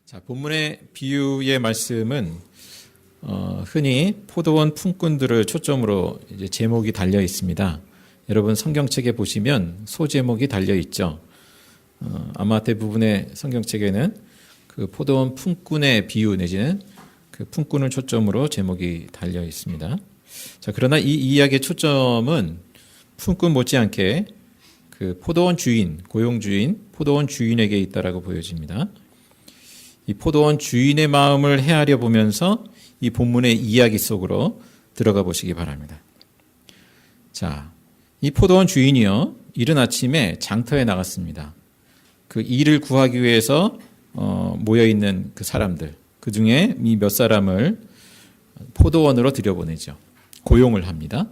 자, 본문의 비유의 말씀은 흔히 포도원 품꾼들을 초점으로 이제 제목이 달려 있습니다. 여러분 성경책에 보시면 소제목이 달려 있죠. 아마 대부분의 성경책에는 그 포도원 품꾼의 비유 내지는 그 품꾼을 초점으로 제목이 달려 있습니다. 자, 그러나 이 이야기의 초점은 품꾼 못지않게 그 포도원 주인, 고용주인, 포도원 주인에게 있다라고 보여집니다. 이 포도원 주인의 마음을 헤아려 보면서 이 본문의 이야기 속으로 들어가 보시기 바랍니다. 자, 이 포도원 주인이요, 이른 아침에 장터에 나갔습니다. 그 일을 구하기 위해서 모여 있는 그 사람들, 그 중에 이 몇 사람을 포도원으로 들여보내죠. 고용을 합니다.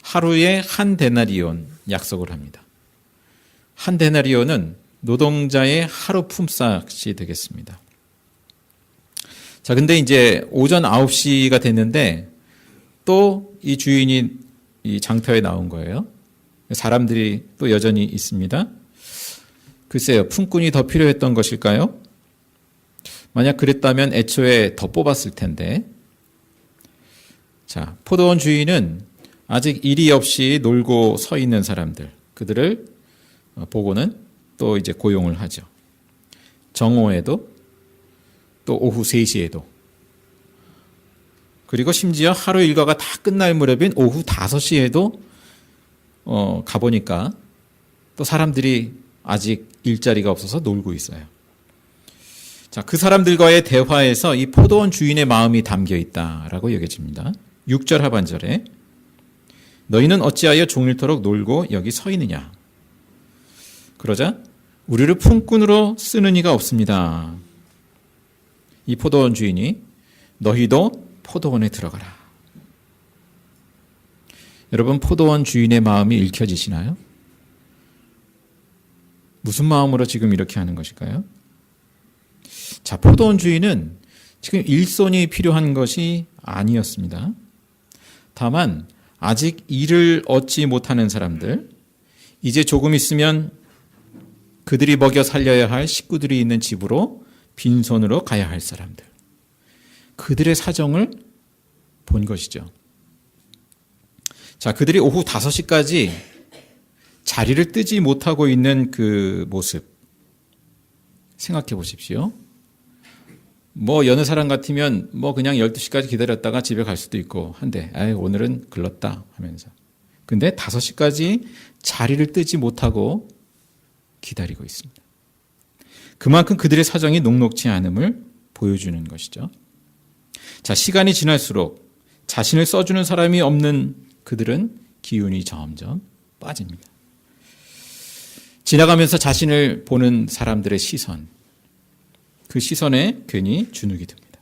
하루에 한 데나리온 약속을 합니다. 한 데나리온은 노동자의 하루 품삯이 되겠습니다. 자, 근데 이제 오전 9시가 됐는데 또 이 주인이 이 장터에 나온 거예요. 사람들이 또 여전히 있습니다. 글쎄요, 품꾼이 더 필요했던 것일까요? 만약 그랬다면 애초에 더 뽑았을 텐데. 자, 포도원 주인은 아직 일이 없이 놀고 서 있는 사람들, 그들을 보고는 또 이제 고용을 하죠. 정오에도 또 오후 3시에도 그리고 심지어 하루 일과가 다 끝날 무렵인 오후 5시에도 가보니까 또 사람들이 아직 일자리가 없어서 놀고 있어요. 자, 그 사람들과의 대화에서 이 포도원 주인의 마음이 담겨 있다라고 여겨집니다. 6절 하반절에 너희는 어찌하여 종일토록 놀고 여기 서 있느냐. 그러자 우리를 품꾼으로 쓰는 이가 없습니다. 이 포도원 주인이 너희도 포도원에 들어가라. 여러분, 포도원 주인의 마음이 읽혀지시나요? 무슨 마음으로 지금 이렇게 하는 것일까요? 자, 포도원 주인은 지금 일손이 필요한 것이 아니었습니다. 다만 아직 일을 얻지 못하는 사람들, 이제 조금 있으면 그들이 먹여 살려야 할 식구들이 있는 집으로 빈손으로 가야 할 사람들, 그들의 사정을 본 것이죠. 자, 그들이 오후 5시까지 자리를 뜨지 못하고 있는 그 모습 생각해 보십시오. 뭐 여느 사람 같으면 뭐 그냥 12시까지 기다렸다가 집에 갈 수도 있고 한데, 오늘은 글렀다 하면서. 근데 5시까지 자리를 뜨지 못하고 기다리고 있습니다. 그만큼 그들의 사정이 녹록지 않음을 보여주는 것이죠. 자, 시간이 지날수록 자신을 써주는 사람이 없는 그들은 기운이 점점 빠집니다. 지나가면서 자신을 보는 사람들의 시선, 그 시선에 괜히 주눅이 듭니다.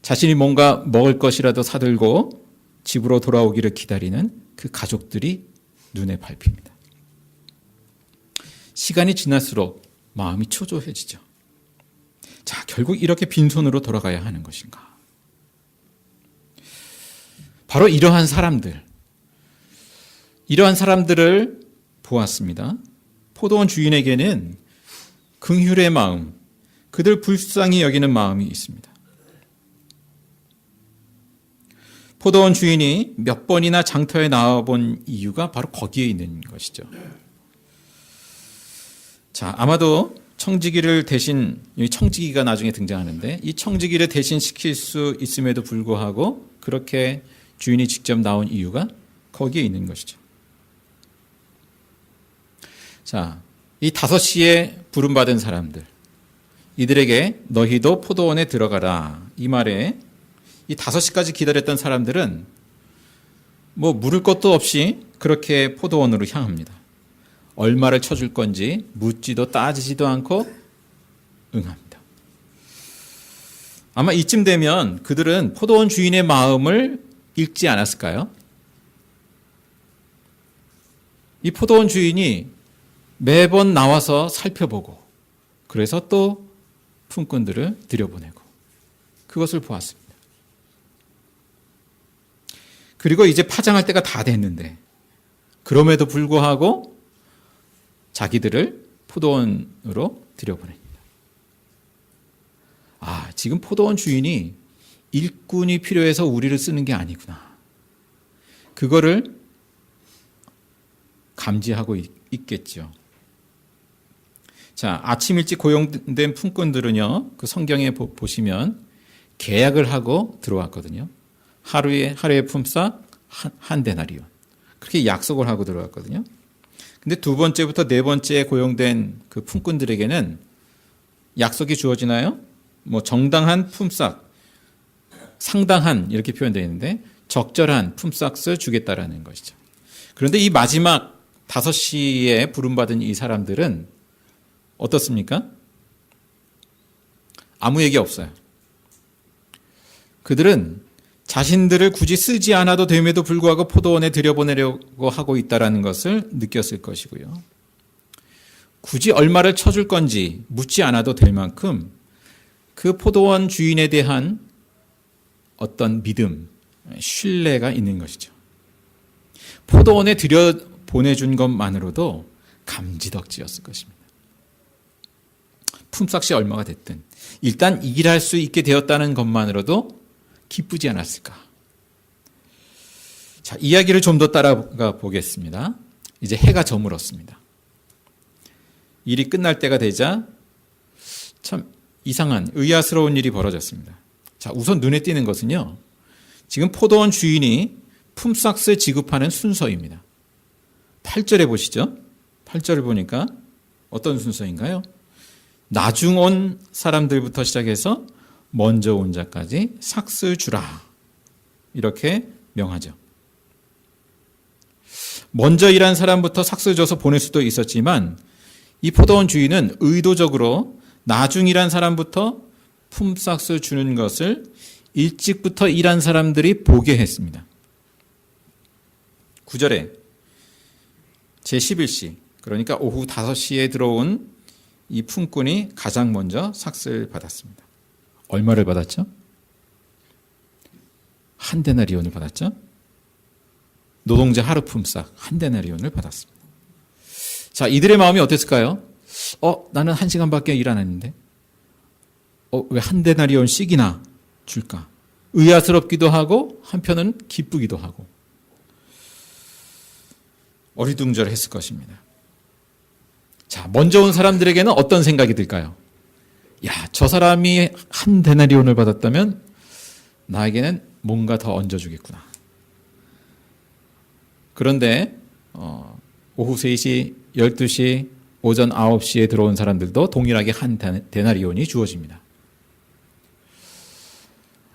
자신이 뭔가 먹을 것이라도 사들고 집으로 돌아오기를 기다리는 그 가족들이 눈에 밟힙니다. 시간이 지날수록 마음이 초조해지죠. 자, 결국 이렇게 빈손으로 돌아가야 하는 것인가? 바로 이러한 사람들을 보았습니다. 포도원 주인에게는 긍휼의 마음, 그들 불쌍히 여기는 마음이 있습니다. 포도원 주인이 몇 번이나 장터에 나와본 이유가 바로 거기에 있는 것이죠. 자, 아마도 청지기를 대신, 이 청지기가 나중에 등장하는데 이 청지기를 대신 시킬 수 있음에도 불구하고 그렇게 주인이 직접 나온 이유가 거기에 있는 것이죠. 자, 이 5시에 부름받은 사람들, 이들에게 너희도 포도원에 들어가라. 이 말에 이 5시까지 기다렸던 사람들은 뭐 물을 것도 없이 그렇게 포도원으로 향합니다. 얼마를 쳐줄 건지 묻지도 따지지도 않고 응합니다. 아마 이쯤 되면 그들은 포도원 주인의 마음을 읽지 않았을까요? 이 포도원 주인이 매번 나와서 살펴보고 그래서 또 품꾼들을 들여보내고 그것을 보았습니다. 그리고 이제 파장할 때가 다 됐는데 그럼에도 불구하고 자기들을 포도원으로 들여보냅니다. 지금 포도원 주인이 일꾼이 필요해서 우리를 쓰는 게 아니구나. 그거를 감지하고 있겠죠. 자, 아침 일찍 고용된 품꾼들은요, 그 성경에 보시면 계약을 하고 들어왔거든요. 하루에 품삯 한 데나리온. 그렇게 약속을 하고 들어왔거든요. 근데 두 번째부터 네 번째에 고용된 그 품꾼들에게는 약속이 주어지나요? 뭐 정당한 품삯, 상당한 이렇게 표현되어 있는데 적절한 품삯을 주겠다라는 것이죠. 그런데 이 마지막 5시에 부름받은 이 사람들은 어떻습니까? 아무 얘기 없어요. 그들은 자신들을 굳이 쓰지 않아도 됨에도 불구하고 포도원에 들여보내려고 하고 있다는 것을 느꼈을 것이고요. 굳이 얼마를 쳐줄 건지 묻지 않아도 될 만큼 그 포도원 주인에 대한 어떤 믿음, 신뢰가 있는 것이죠. 포도원에 들여보내준 것만으로도 감지덕지였을 것입니다. 품삯이 얼마가 됐든 일단 일할 수 있게 되었다는 것만으로도 기쁘지 않았을까. 자, 이야기를 좀 더 따라가 보겠습니다. 이제 해가 저물었습니다. 일이 끝날 때가 되자 참 이상한 의아스러운 일이 벌어졌습니다. 자, 우선 눈에 띄는 것은요, 지금 포도원 주인이 품삯을 지급하는 순서입니다. 8절에 보시죠. 8절을 보니까 어떤 순서인가요? 나중 온 사람들부터 시작해서 먼저 온 자까지 삭스 주라. 이렇게 명하죠. 먼저 일한 사람부터 삭스 줘서 보낼 수도 있었지만 이 포도원 주인은 의도적으로 나중 일한 사람부터 품삯을 주는 것을 일찍부터 일한 사람들이 보게 했습니다. 9절에 제11시, 그러니까 오후 5시에 들어온 이 품꾼이 가장 먼저 삭스를 받았습니다. 얼마를 받았죠? 한 데나리온을 받았죠? 노동자 하루 품삯 한 데나리온을 받았습니다. 자, 이들의 마음이 어땠을까요? 나는 1시간밖에 일 안 했는데 왜 한 데나리온씩이나 줄까? 의아스럽기도 하고 한편은 기쁘기도 하고 어리둥절했을 것입니다. 자, 먼저 온 사람들에게는 어떤 생각이 들까요? 야, 저 사람이 한 데나리온을 받았다면 나에게는 뭔가 더 얹어주겠구나. 그런데 오후 3시, 12시, 오전 9시에 들어온 사람들도 동일하게 한 데나리온이 주어집니다.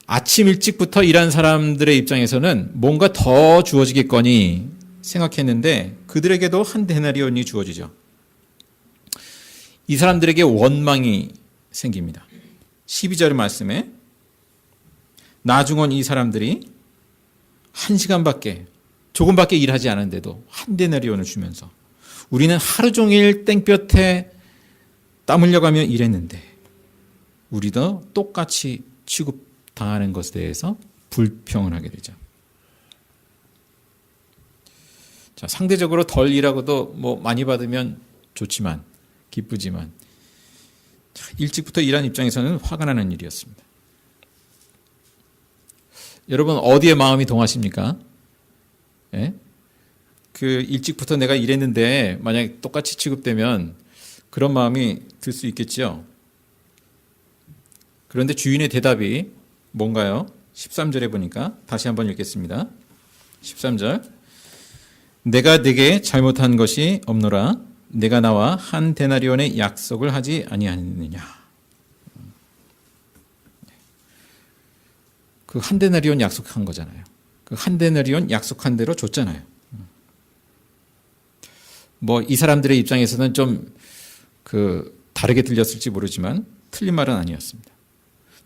아침 일찍부터 일한 사람들의 입장에서는 뭔가 더 주어지겠거니 생각했는데 그들에게도 한 데나리온이 주어지죠. 이 사람들에게 원망이 생깁니다. 12절 말씀에 나중 온 이 사람들이 1시간밖에 조금밖에 일하지 않은데도 한 데나리온을 주면서 우리는 하루 종일 땡볕에 땀 흘려가며 일했는데 우리도 똑같이 취급당하는 것에 대해서 불평을 하게 되죠. 자, 상대적으로 덜 일하고도 뭐 많이 받으면 좋지만 기쁘지만 일찍부터 일한 입장에서는 화가 나는 일이었습니다. 여러분 어디에 마음이 동하십니까? 예? 그 일찍부터 내가 일했는데 만약에 똑같이 취급되면 그런 마음이 들 수 있겠죠. 그런데 주인의 대답이 뭔가요? 13절에 보니까 다시 한번 읽겠습니다. 13절 내가 네게 잘못한 것이 없노라 내가 나와 한 데나리온의 약속을 하지 아니하느냐. 그 한 데나리온 약속한 거잖아요. 그 한 데나리온 약속한 대로 줬잖아요. 뭐 이 사람들의 입장에서는 좀 다르게 들렸을지 모르지만 틀린 말은 아니었습니다.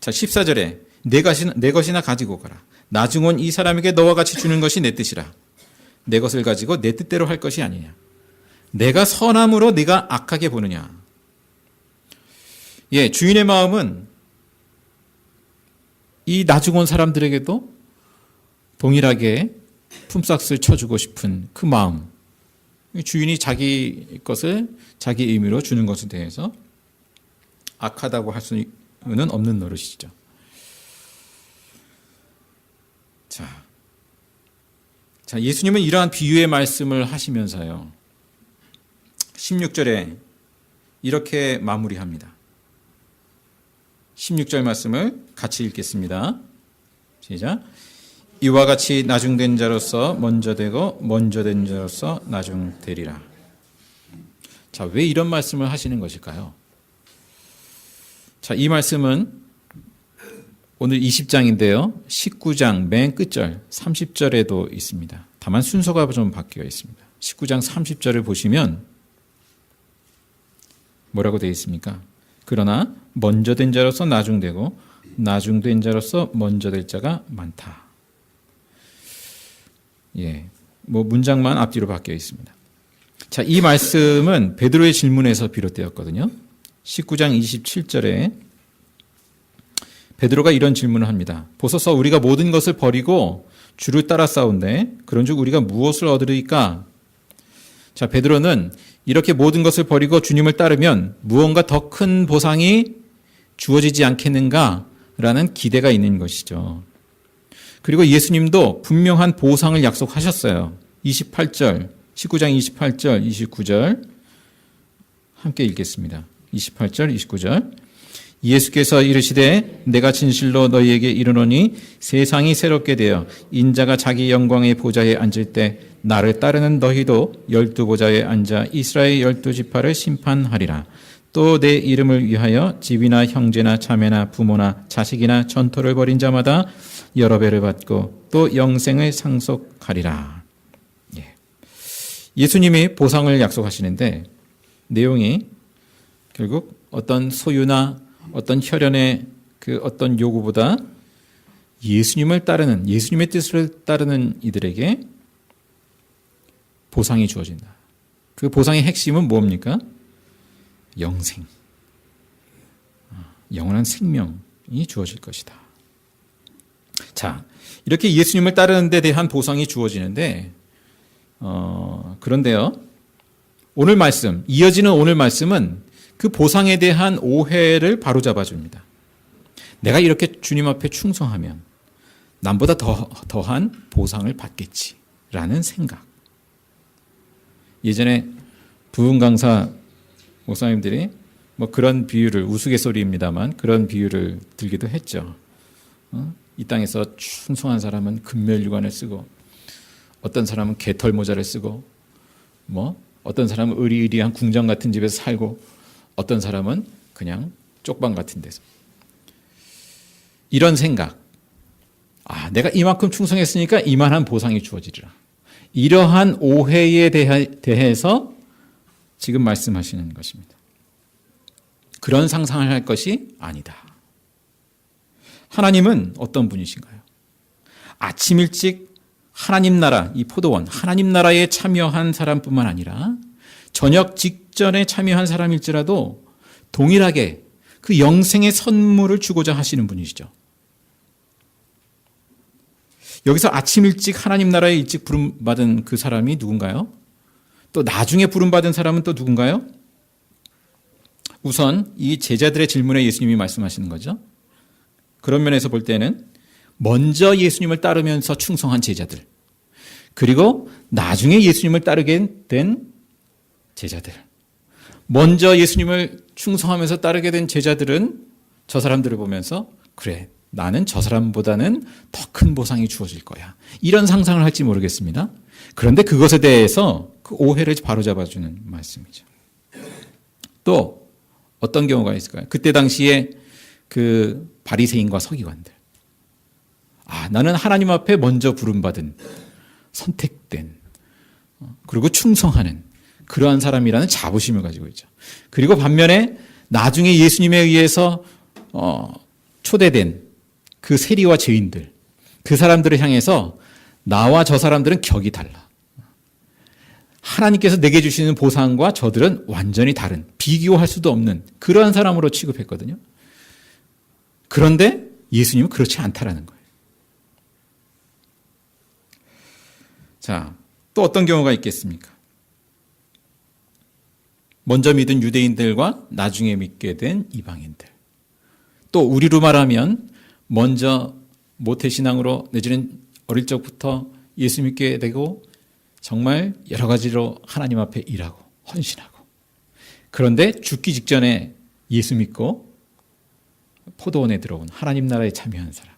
자, 14절에 내 것이나 가지고 가라. 나중 온 이 사람에게 너와 같이 주는 것이 내 뜻이라. 내 것을 가지고 내 뜻대로 할 것이 아니냐. 내가 선함으로 네가 악하게 보느냐. 예, 주인의 마음은 이 나중 온 사람들에게도 동일하게 품삯을 쳐주고 싶은 그 마음. 주인이 자기 것을 자기 의미로 주는 것에 대해서 악하다고 할 수는 없는 노릇이죠. 자, 예수님은 이러한 비유의 말씀을 하시면서요. 16절에 이렇게 마무리합니다. 16절 말씀을 같이 읽겠습니다. 시작. 이와 같이 나중된 자로서 먼저 되고 먼저 된 자로서 나중되리라. 자, 왜 이런 말씀을 하시는 것일까요? 자, 이 말씀은 오늘 20장인데요. 19장 맨 끝절 30절에도 있습니다. 다만 순서가 좀 바뀌어 있습니다. 19장 30절을 보시면 뭐라고 되어 있습니까? 그러나 먼저 된 자로서 나중되고 나중된 자로서 먼저 될 자가 많다. 문장만 앞뒤로 바뀌어 있습니다. 자, 이 말씀은 베드로의 질문에서 비롯되었거든요. 19장 27절에 베드로가 이런 질문을 합니다. 보소서 우리가 모든 것을 버리고 주를 따라 싸운데 그런즉 우리가 무엇을 얻으리까? 자, 베드로는 이렇게 모든 것을 버리고 주님을 따르면 무언가 더 큰 보상이 주어지지 않겠는가라는 기대가 있는 것이죠. 그리고 예수님도 분명한 보상을 약속하셨어요. 28절, 19장 28절, 29절 함께 읽겠습니다. 28절, 29절. 예수께서 이르시되 내가 진실로 너희에게 이르노니 세상이 새롭게 되어 인자가 자기 영광의 보좌에 앉을 때 나를 따르는 너희도 12보좌에 앉아 이스라엘 12지파를 심판하리라. 또 내 이름을 위하여 집이나 형제나 자매나 부모나 자식이나 전토를 벌인 자마다 여러 배를 받고 또 영생을 상속하리라. 예수님이 보상을 약속하시는데 내용이 결국 어떤 소유나 어떤 혈연의 그 어떤 요구보다 예수님을 따르는, 예수님의 뜻을 따르는 이들에게 보상이 주어진다. 그 보상의 핵심은 뭡니까? 영생. 영원한 생명이 주어질 것이다. 자, 이렇게 예수님을 따르는 데 대한 보상이 주어지는데, 그런데요, 오늘 말씀, 이어지는 오늘 말씀은 그 보상에 대한 오해를 바로잡아 줍니다. 내가 이렇게 주님 앞에 충성하면 남보다 더한 보상을 받겠지라는 생각. 예전에 부흥 강사 목사님들이 그런 비유를, 우스갯소리입니다만 그런 비유를 들기도 했죠. 이 땅에서 충성한 사람은 금멸유관을 쓰고 어떤 사람은 개털 모자를 쓰고 어떤 사람은 의리의리한 궁정 같은 집에서 살고 어떤 사람은 그냥 쪽방 같은 데서. 이런 생각. 내가 이만큼 충성했으니까 이만한 보상이 주어지리라. 이러한 오해에 대해서 지금 말씀하시는 것입니다. 그런 상상을 할 것이 아니다. 하나님은 어떤 분이신가요? 아침 일찍 하나님 나라, 이 포도원, 하나님 나라에 참여한 사람뿐만 아니라 저녁 직전에 참여한 사람일지라도 동일하게 그 영생의 선물을 주고자 하시는 분이시죠. 여기서 아침 일찍 하나님 나라에 일찍 부름받은 그 사람이 누군가요? 또 나중에 부름받은 사람은 또 누군가요? 우선 이 제자들의 질문에 예수님이 말씀하시는 거죠. 그런 면에서 볼 때는 먼저 예수님을 따르면서 충성한 제자들, 그리고 나중에 예수님을 따르게 된 제자들. 먼저 예수님을 충성하면서 따르게 된 제자들은 저 사람들을 보면서 그래, 나는 저 사람보다는 더 큰 보상이 주어질 거야. 이런 상상을 할지 모르겠습니다. 그런데 그것에 대해서 그 오해를 바로잡아주는 말씀이죠. 또 어떤 경우가 있을까요? 그때 당시에 그 바리새인과 서기관들. 나는 하나님 앞에 먼저 부름받은, 선택된, 그리고 충성하는 그러한 사람이라는 자부심을 가지고 있죠. 그리고 반면에 나중에 예수님에 의해서 초대된 그 세리와 죄인들, 그 사람들을 향해서 나와 저 사람들은 격이 달라. 하나님께서 내게 주시는 보상과 저들은 완전히 다른, 비교할 수도 없는 그러한 사람으로 취급했거든요. 그런데 예수님은 그렇지 않다라는 거예요. 자, 또 어떤 경우가 있겠습니까? 먼저 믿은 유대인들과 나중에 믿게 된 이방인들. 또 우리로 말하면 먼저 모태신앙으로 내지는 어릴 적부터 예수 믿게 되고 정말 여러 가지로 하나님 앞에 일하고 헌신하고, 그런데 죽기 직전에 예수 믿고 포도원에 들어온 하나님 나라에 참여한 사람,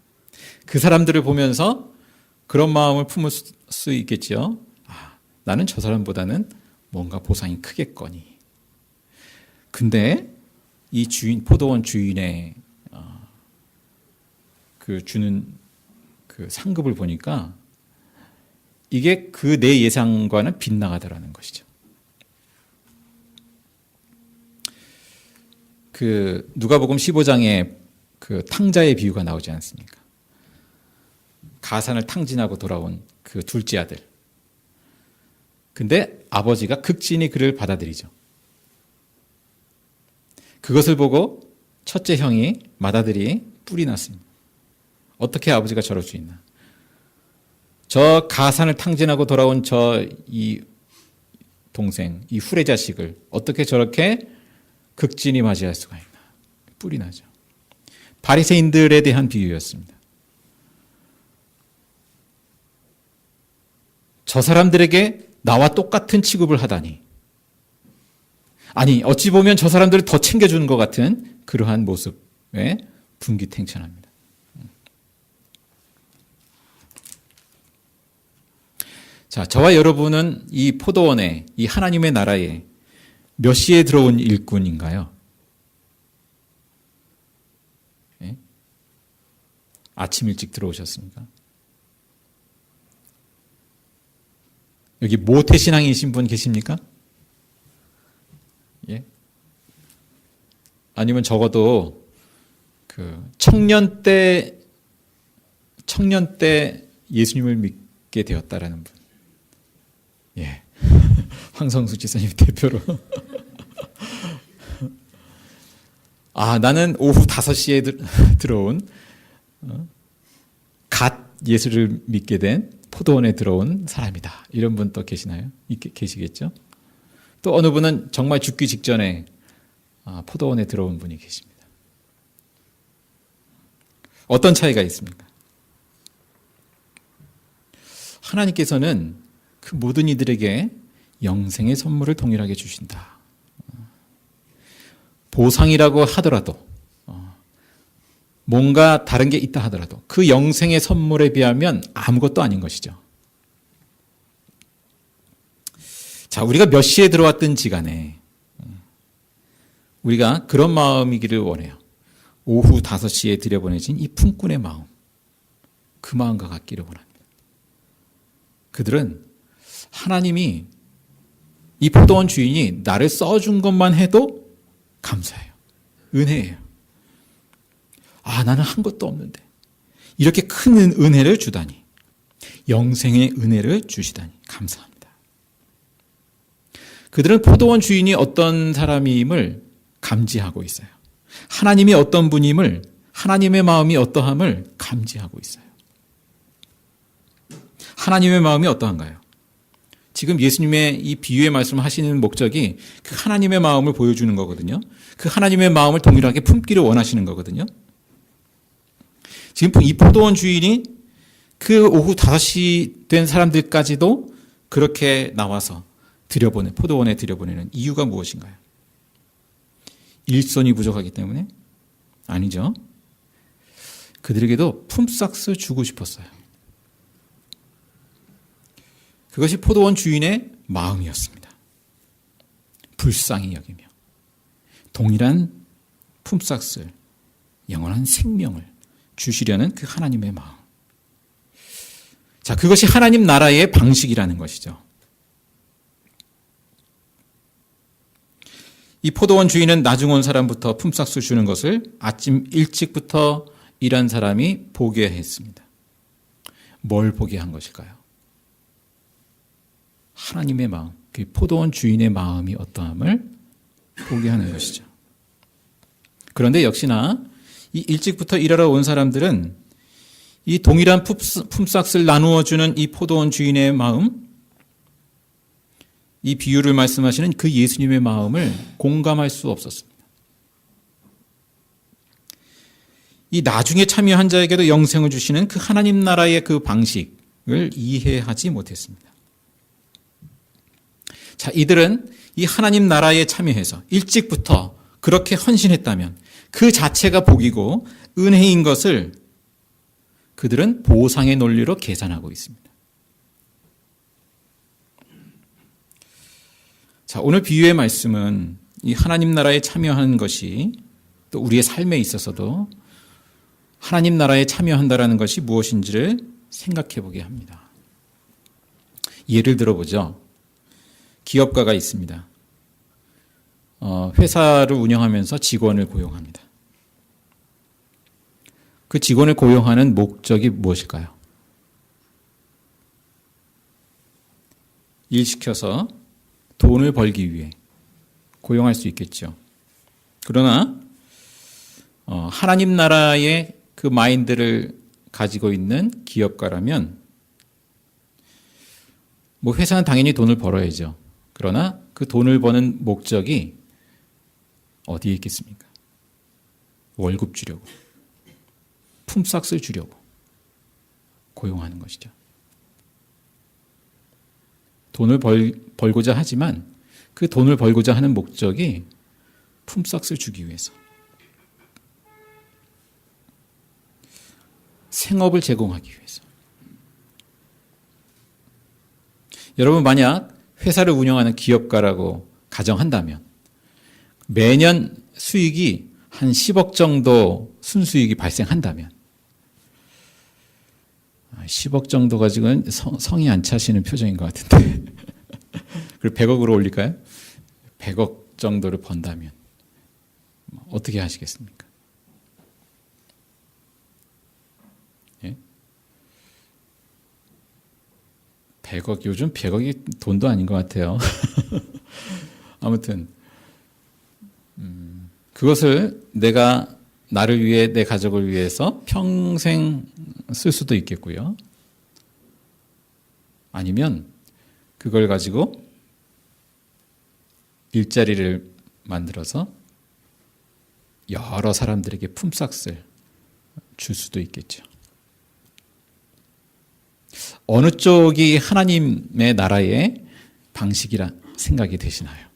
그 사람들을 보면서 그런 마음을 품을 수 있겠지요. 나는 저 사람보다는 뭔가 보상이 크겠거니. 근데 이 주인, 포도원 주인의 그 주는 그 상급을 보니까 이게 그 내 예상과는 빗나가더라는 것이죠. 그 누가복음 15장에 그 탕자의 비유가 나오지 않습니까? 가산을 탕진하고 돌아온 그 둘째 아들. 근데 아버지가 극진히 그를 받아들이죠. 그것을 보고 첫째 형이 맏아들이 뿔이 났습니다. 어떻게 아버지가 저럴 수 있나? 저 가산을 탕진하고 돌아온 이 동생, 이 후레 자식을 어떻게 저렇게 극진히 맞이할 수가 있나? 뿔이 나죠. 바리새인들에 대한 비유였습니다. 저 사람들에게 나와 똑같은 취급을 하다니. 아니, 어찌 보면 저 사람들을 더 챙겨주는 것 같은 그러한 모습에 분기탱천합니다. 자, 저와 여러분은 이 포도원에, 이 하나님의 나라에 몇 시에 들어온 일꾼인가요? 예? 아침 일찍 들어오셨습니까? 여기 모태신앙이신 분 계십니까? 예? 아니면 적어도 그 청년 때 예수님을 믿게 되었다라는 분. 예. 황성수 지사님 대표로. 나는 오후 5시에 들어온 갓 예수를 믿게 된 포도원에 들어온 사람이다. 이런 분 또 계시나요? 계시겠죠? 또 어느 분은 정말 죽기 직전에 포도원에 들어온 분이 계십니다. 어떤 차이가 있습니까? 하나님께서는 그 모든 이들에게 영생의 선물을 동일하게 주신다. 보상이라고 하더라도, 뭔가 다른 게 있다 하더라도 그 영생의 선물에 비하면 아무것도 아닌 것이죠. 자, 우리가 몇 시에 들어왔든지 간에 우리가 그런 마음이기를 원해요. 오후 5시에 들여보내진 이 품꾼의 마음, 그 마음과 같기를 원합니다. 그들은 하나님이, 이 포도원 주인이 나를 써준 것만 해도 감사해요. 은혜예요. 나는 한 것도 없는데 이렇게 큰 은혜를 주다니, 영생의 은혜를 주시다니 감사합니다. 그들은 포도원 주인이 어떤 사람임을 감지하고 있어요. 하나님이 어떤 분임을, 하나님의 마음이 어떠함을 감지하고 있어요. 하나님의 마음이 어떠한가요? 지금 예수님의 이 비유의 말씀을 하시는 목적이 그 하나님의 마음을 보여주는 거거든요. 그 하나님의 마음을 동일하게 품기를 원하시는 거거든요. 지금 이 포도원 주인이 그 오후 5시 된 사람들까지도 그렇게 나와서 포도원에 들여보내는 이유가 무엇인가요? 일손이 부족하기 때문에? 아니죠. 그들에게도 품삯을 주고 싶었어요. 그것이 포도원 주인의 마음이었습니다. 불쌍히 여기며 동일한 품삯을, 영원한 생명을 주시려는 그 하나님의 마음. 자, 그것이 하나님 나라의 방식이라는 것이죠. 이 포도원 주인은 나중 온 사람부터 품삯을 주는 것을 아침 일찍부터 일한 사람이 보게 했습니다. 뭘 보게 한 것일까요? 하나님의 마음, 그 포도원 주인의 마음이 어떠함을 보게 하는 것이죠. 그런데 역시나 이 일찍부터 일하러 온 사람들은 이 동일한 품삯을 나누어 주는 이 포도원 주인의 마음, 이 비유를 말씀하시는 그 예수님의 마음을 공감할 수 없었습니다. 이 나중에 참여한 자에게도 영생을 주시는 그 하나님 나라의 그 방식, 이해하지 못했습니다. 자, 이들은 이 하나님 나라에 참여해서 일찍부터 그렇게 헌신했다면 그 자체가 복이고 은혜인 것을 그들은 보상의 논리로 계산하고 있습니다. 자, 오늘 비유의 말씀은 이 하나님 나라에 참여하는 것이 또 우리의 삶에 있어서도 하나님 나라에 참여한다라는 것이 무엇인지를 생각해 보게 합니다. 예를 들어보죠. 기업가가 있습니다. 회사를 운영하면서 직원을 고용합니다. 그 직원을 고용하는 목적이 무엇일까요? 일 시켜서 돈을 벌기 위해 고용할 수 있겠죠. 그러나 하나님 나라의 그 마인드를 가지고 있는 기업가라면 뭐 회사는 당연히 돈을 벌어야죠. 그러나 그 돈을 버는 목적이 어디에 있겠습니까? 월급 주려고, 품삯을 주려고 고용하는 것이죠. 돈을 벌고자 하지만 그 돈을 벌고자 하는 목적이 품삯을 주기 위해서, 생업을 제공하기 위해서. 여러분, 만약 회사를 운영하는 기업가라고 가정한다면 매년 수익이 한 10억 정도 순수익이 발생한다면, 10억 정도 가지고는 성이 안 차시는 표정인 것 같은데 그리고 100억으로 올릴까요? 100억 정도를 번다면 어떻게 하시겠습니까? 예? 100억, 요즘 100억이 돈도 아닌 것 같아요. 아무튼 그것을 내가 나를 위해, 내 가족을 위해서 평생 쓸 수도 있겠고요. 아니면 그걸 가지고 일자리를 만들어서 여러 사람들에게 품삯을 줄 수도 있겠죠. 어느 쪽이 하나님의 나라의 방식이라 생각이 되시나요?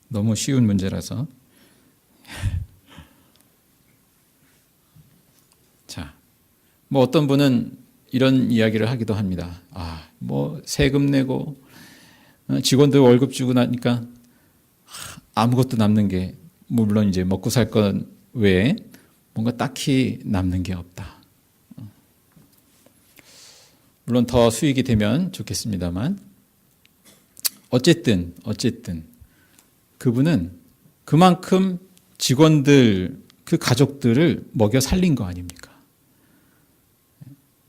너무 쉬운 문제라서. 자, 뭐 어떤 분은 이런 이야기를 하기도 합니다. 뭐 세금 내고 직원들 월급 주고 나니까 아무것도 남는 게, 물론 이제 먹고 살 것 외에 뭔가 딱히 남는 게 없다. 물론 더 수익이 되면 좋겠습니다만, 어쨌든 그분은 그만큼 직원들, 그 가족들을 먹여 살린 거 아닙니까?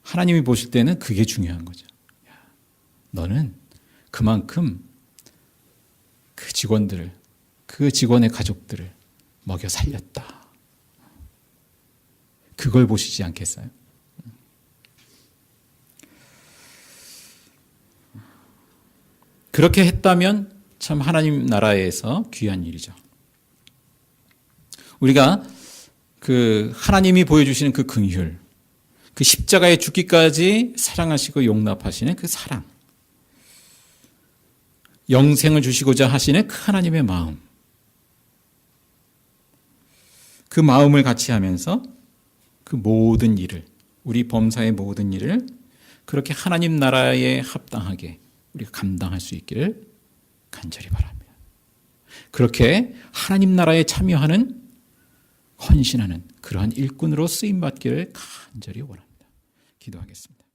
하나님이 보실 때는 그게 중요한 거죠. 너는 그만큼 그 직원들을, 그 직원의 가족들을 먹여 살렸다. 그걸 보시지 않겠어요? 그렇게 했다면 참 하나님 나라에서 귀한 일이죠. 우리가 그 하나님이 보여주시는 그 긍휼, 그 십자가에 죽기까지 사랑하시고 용납하시는 그 사랑, 영생을 주시고자 하시는 그 하나님의 마음, 그 마음을 같이 하면서 그 모든 일을, 우리 범사의 모든 일을 그렇게 하나님 나라에 합당하게 우리가 감당할 수 있기를 간절히 바랍니다. 그렇게 하나님 나라에 참여하는, 헌신하는 그러한 일꾼으로 쓰임받기를 간절히 원합니다. 기도하겠습니다.